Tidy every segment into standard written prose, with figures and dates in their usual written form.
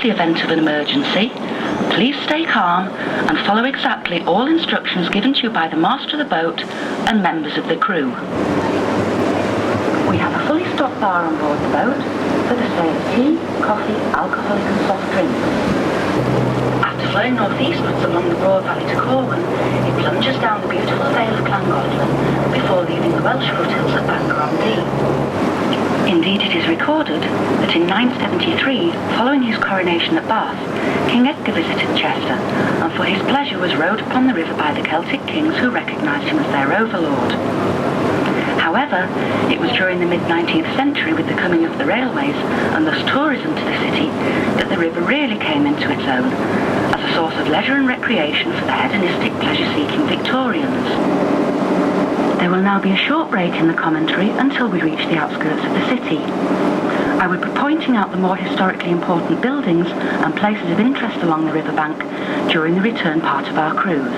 the event of an emergency, please stay calm and follow exactly all instructions given to you by the master of the boat and members of the crew. We have a fully stocked bar on board the boat for the sale of tea, coffee, alcoholic and soft drinks. After flowing northeastwards along the broad valley to Corwin, it plunges down the beautiful vale of Llangollen before leaving the Welsh foothills at River Dee. Indeed, it is recorded that in 973, following his coronation at Bath, King Edgar visited Chester, and for his pleasure was rowed upon the river by the Celtic kings who recognised him as their overlord. However, it was during the mid-19th century, with the coming of the railways and thus tourism to the city, that the river really came into its own as a source of leisure and recreation for the hedonistic, pleasure-seeking Victorians. There will now be a short break in the commentary until we reach the outskirts of the city. I will be pointing out the more historically important buildings and places of interest along the riverbank during the return part of our cruise.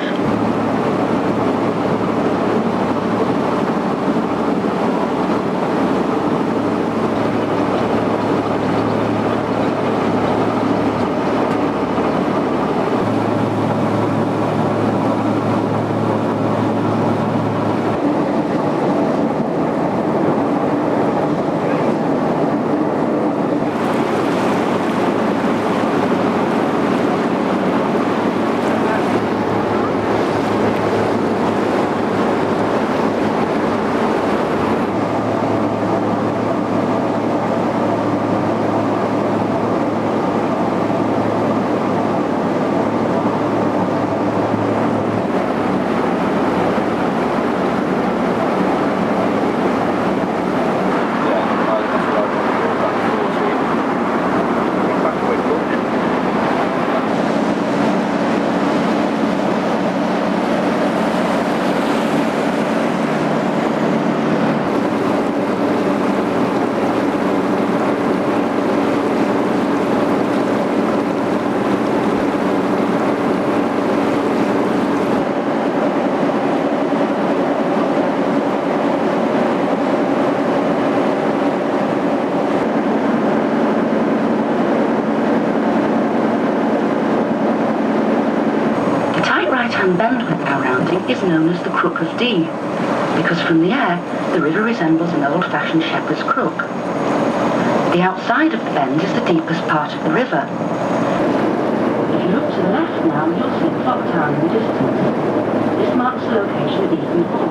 Bend we're now rounding is known as the Crook of Dee, because from the air the river resembles an old-fashioned shepherd's crook. The outside of the bend is the deepest part of the river. If you look to the left now, you'll see the clock tower in the distance. This marks the location of Eton Hall.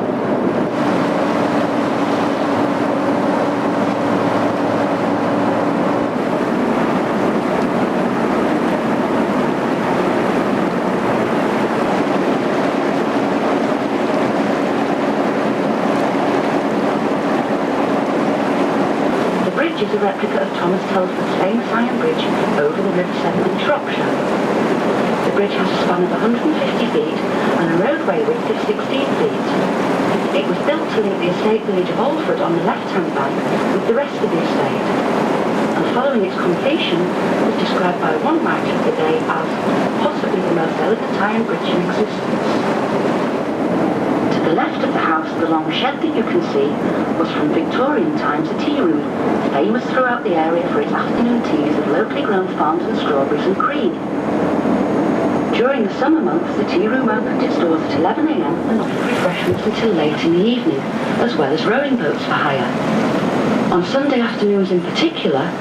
Is a replica of Thomas Telford's famous Iron Bridge over the River Severn in Shropshire. The bridge has a span of 150 feet and a roadway width of 16 feet. It was built to link the estate village of Aldford on the left-hand bank with the rest of the estate, and following its completion was described by one writer of the day as possibly the most elegant iron bridge in existence. To the left of the house, the long shed that you can see was from Victorian times a tea room, famous throughout the area for its afternoon teas of locally grown farms and strawberries and cream. During the summer months, the tea room opened its doors at 11 a.m. and offered refreshments until late in the evening, as well as rowing boats for hire. On Sunday afternoons in particular,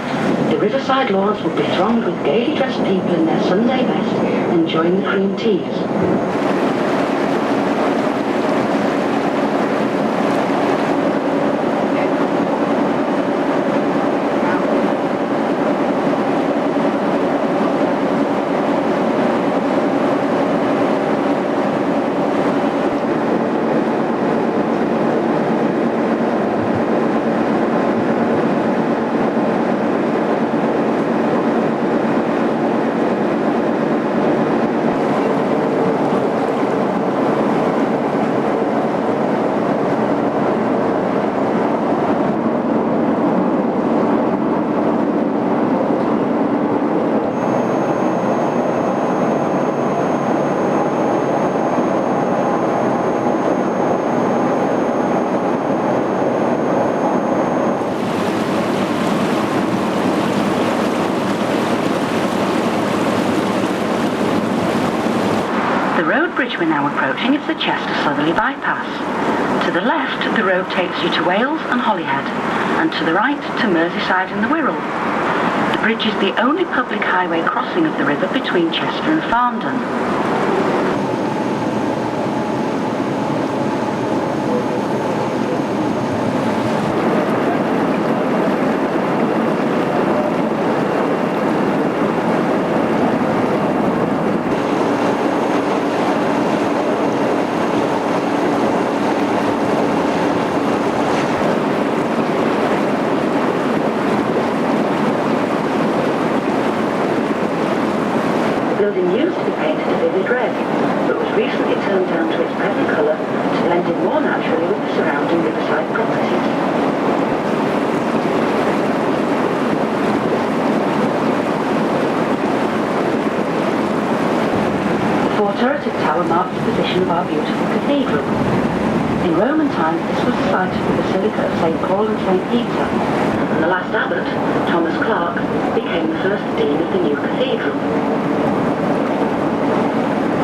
the riverside lawns would be thronged with gaily dressed people in their Sunday best, enjoying the cream teas. bridge we're now approaching is the Chester Southerly Bypass. To the left, the road takes you to Wales and Holyhead, and to the right to Merseyside and the Wirral. The bridge is the only public highway crossing of the river between Chester and Farndon. The building used to be painted a vivid red, but was recently turned down to its present colour to blend in more naturally with the surrounding riverside properties. The four-turreted tower marks the position of our beautiful cathedral. In Roman times, this was the site of the Basilica of St. Paul and St. Peter, and the last abbot, Thomas Clark, became the first dean of the new cathedral.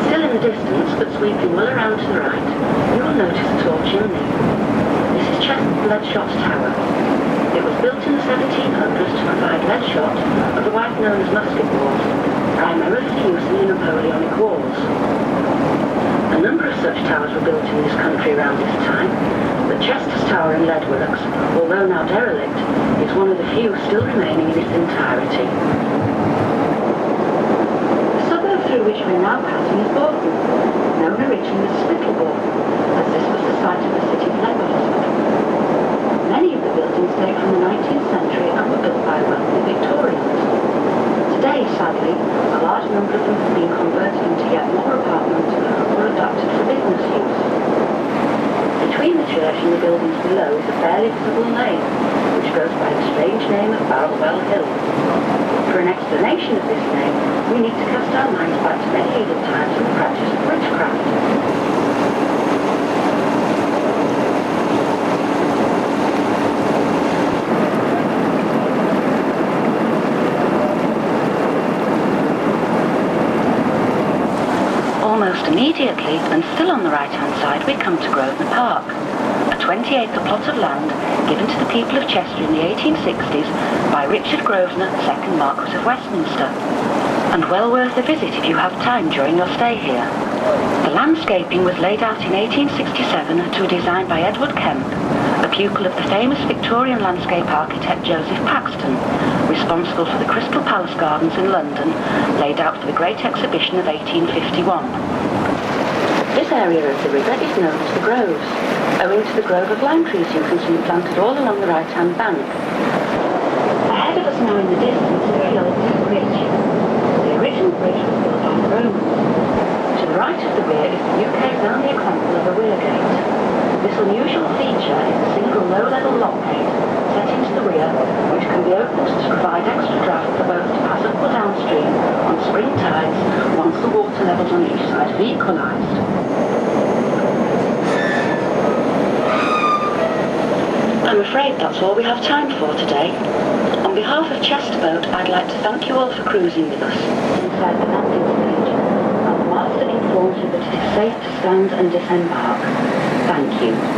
Still in the distance, but sweeping well around to the right, you will notice a tall chimney. This is Chesterboat lead shot tower. It was built in the 1700s to provide lead shot, otherwise known as musket balls, primarily for use in the Napoleonic Wars. A number of such towers were built in this country around this time, but Chester's Tower and Lead Works, although now derelict, is one of the few still remaining in its entirety. Through which we're now passing is Boughton, known originally as Spittleborn, as this was the site of the city's leper hospital. Many of the buildings date from the 19th century and were built by wealthy Victorians. Today, sadly, a large number of them have been converted into yet more apartments or adapted for business use. Between the church and the buildings below is a barely visible lane, which goes by the strange name of Barrelwell Hill. For an explanation of this name, we need to cast our minds back to medieval times and the practice of witchcraft. Almost immediately, and still on the right-hand side, we come to Grosvenor Park, a 20-acre plot of land given to the people of Chester in the 1860s by Richard Grosvenor, 2nd Marquess of Westminster, and well worth a visit if you have time during your stay here. The landscaping was laid out in 1867 to a design by Edward Kemp, a pupil of the famous Victorian landscape architect Joseph Paxton, responsible for the Crystal Palace Gardens in London, laid out for the Great Exhibition of 1851. This area of the river is known as the Groves, owing to the grove of lime trees you can see planted all along the right-hand bank. Ahead of us now in the distance is the Aldford Bridge. The original bridge was built by the Romans. To the right of the rear is the UK's only example of a weir gate. This unusual feature is a single low-level lock gate set into the rear, which can be opened to provide extra draft for boats to pass up or downstream on spring tides once the water levels on each side have equalised. I'm afraid that's all we have time for today. On behalf of Chesterboat, I'd like to thank you all for cruising with us inside the landing stage, and the master informs you that it is safe to stand and disembark. Thank you.